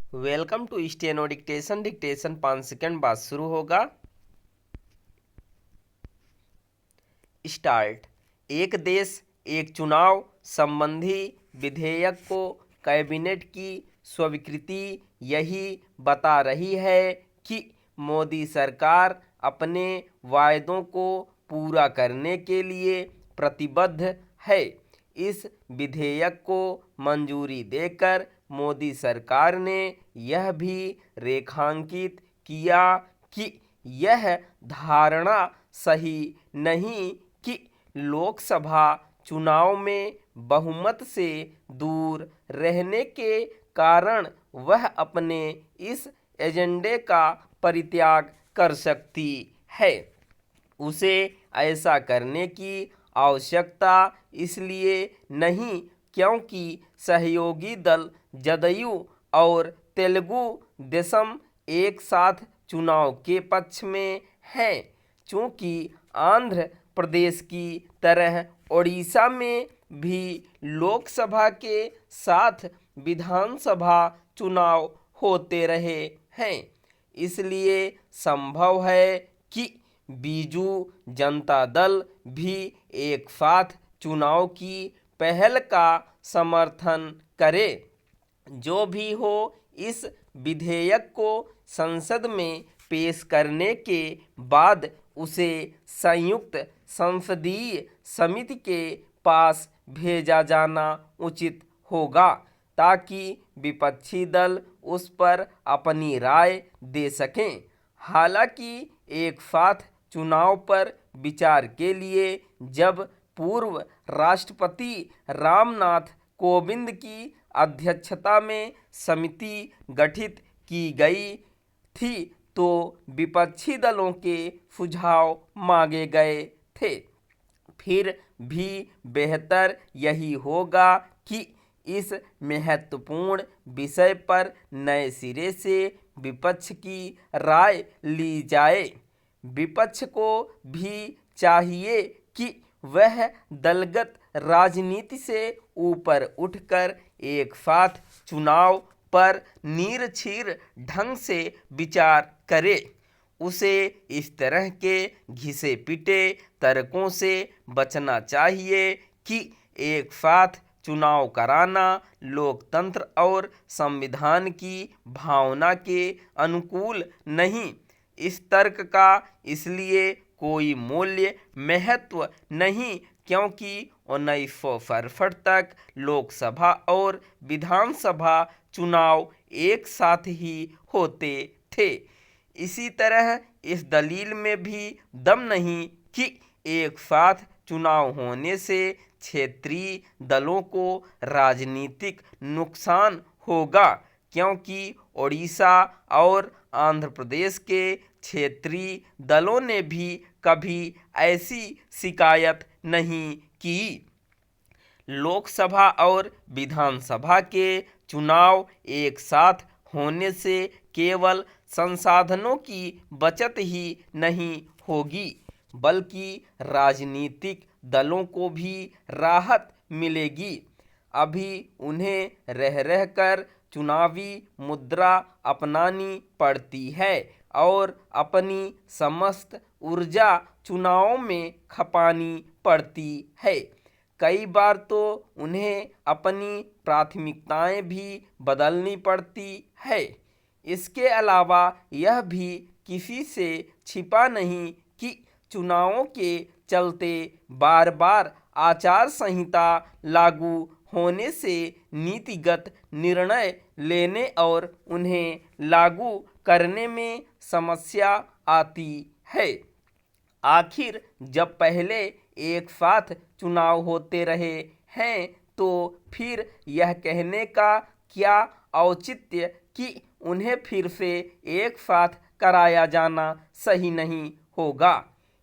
Welcome to steno dictation. Dictation 5 second बाद शुरू होगा। स्टार्ट। एक देश एक चुनाव संबंधी विधेयक को कैबिनेट की स्वीकृति यही बता रही है कि मोदी सरकार अपने वायदों को पूरा करने के लिए प्रतिबद्ध है। इस विधेयक को मंजूरी देकर मोदी सरकार ने यह भी रेखांकित किया कि यह धारणा सही नहीं कि लोकसभा चुनाव में बहुमत से दूर रहने के कारण वह अपने इस एजेंडे का परित्याग कर सकती है। उसे ऐसा करने की आवश्यकता इसलिए नहीं क्योंकि सहयोगी दल जदयू और तेलुगु देशम एक साथ चुनाव के पक्ष में हैं। चूंकि आंध्र प्रदेश की तरह ओडिशा में भी लोकसभा के साथ विधानसभा चुनाव होते रहे हैं, इसलिए संभव है कि बीजू जनता दल भी एक साथ चुनाव की पहल का समर्थन करे। जो भी हो, इस विधेयक को संसद में पेश करने के बाद उसे संयुक्त संसदीय समिति के पास भेजा जाना उचित होगा ताकि विपक्षी दल उस पर अपनी राय दे सकें। हालांकि एक साथ चुनाव पर विचार के लिए जब पूर्व राष्ट्रपति रामनाथ कोविंद की अध्यक्षता में समिति गठित की गई थी तो विपक्षी दलों के सुझाव मांगे गए थे। फिर भी बेहतर यही होगा कि इस महत्वपूर्ण विषय पर नए सिरे से विपक्ष की राय ली जाए। विपक्ष को भी चाहिए कि वह दलगत राजनीति से ऊपर उठकर एक साथ चुनाव पर निरंतर ढंग से विचार करे। उसे इस तरह के घिसे पिटे तर्कों से बचना चाहिए कि एक साथ चुनाव कराना लोकतंत्र और संविधान की भावना के अनुकूल नहीं। इस तर्क का इसलिए कोई मूल्य महत्व नहीं क्योंकि 1967 तक लोकसभा और विधानसभा चुनाव एक साथ ही होते थे। इसी तरह इस दलील में भी दम नहीं कि एक साथ चुनाव होने से क्षेत्रीय दलों को राजनीतिक नुकसान होगा क्योंकि ओडिशा और आंध्र प्रदेश के क्षेत्रीय दलों ने भी कभी ऐसी शिकायत नहीं की। लोकसभा और विधानसभा के चुनाव एक साथ होने से केवल संसाधनों की बचत ही नहीं होगी बल्कि राजनीतिक दलों को भी राहत मिलेगी। अभी उन्हें रह रहकर चुनावी मुद्रा अपनानी पड़ती है और अपनी समस्त ऊर्जा चुनावों में खपानी पड़ती है। कई बार तो उन्हें अपनी प्राथमिकताएं भी बदलनी पड़ती है। इसके अलावा यह भी किसी से छिपा नहीं कि चुनावों के चलते बार बार आचार संहिता लागू होने से नीतिगत निर्णय लेने और उन्हें लागू करने में समस्या आती है। आखिर जब पहले एक साथ चुनाव होते रहे हैं तो फिर यह कहने का क्या औचित्य कि उन्हें फिर से एक साथ कराया जाना सही नहीं होगा।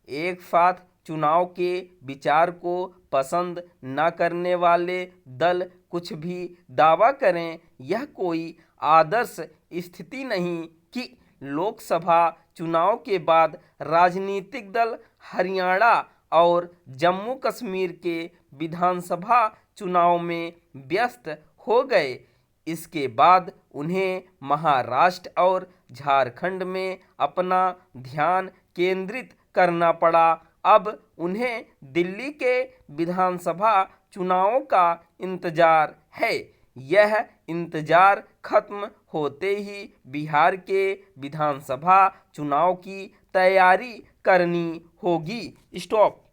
एक साथ चुनाव के विचार को पसंद न करने वाले दल कुछ भी दावा करें, यह कोई आदर्श स्थिति नहीं कि लोकसभा चुनाव के बाद राजनीतिक दल हरियाणा और जम्मू कश्मीर के विधानसभा चुनाव में व्यस्त हो गए। इसके बाद उन्हें महाराष्ट्र और झारखंड में अपना ध्यान केंद्रित करना पड़ा। अब उन्हें दिल्ली के विधानसभा चुनावों का इंतजार है। यह इंतजार खत्म होते ही बिहार के विधानसभा चुनाव की तैयारी करनी होगी। स्टॉप।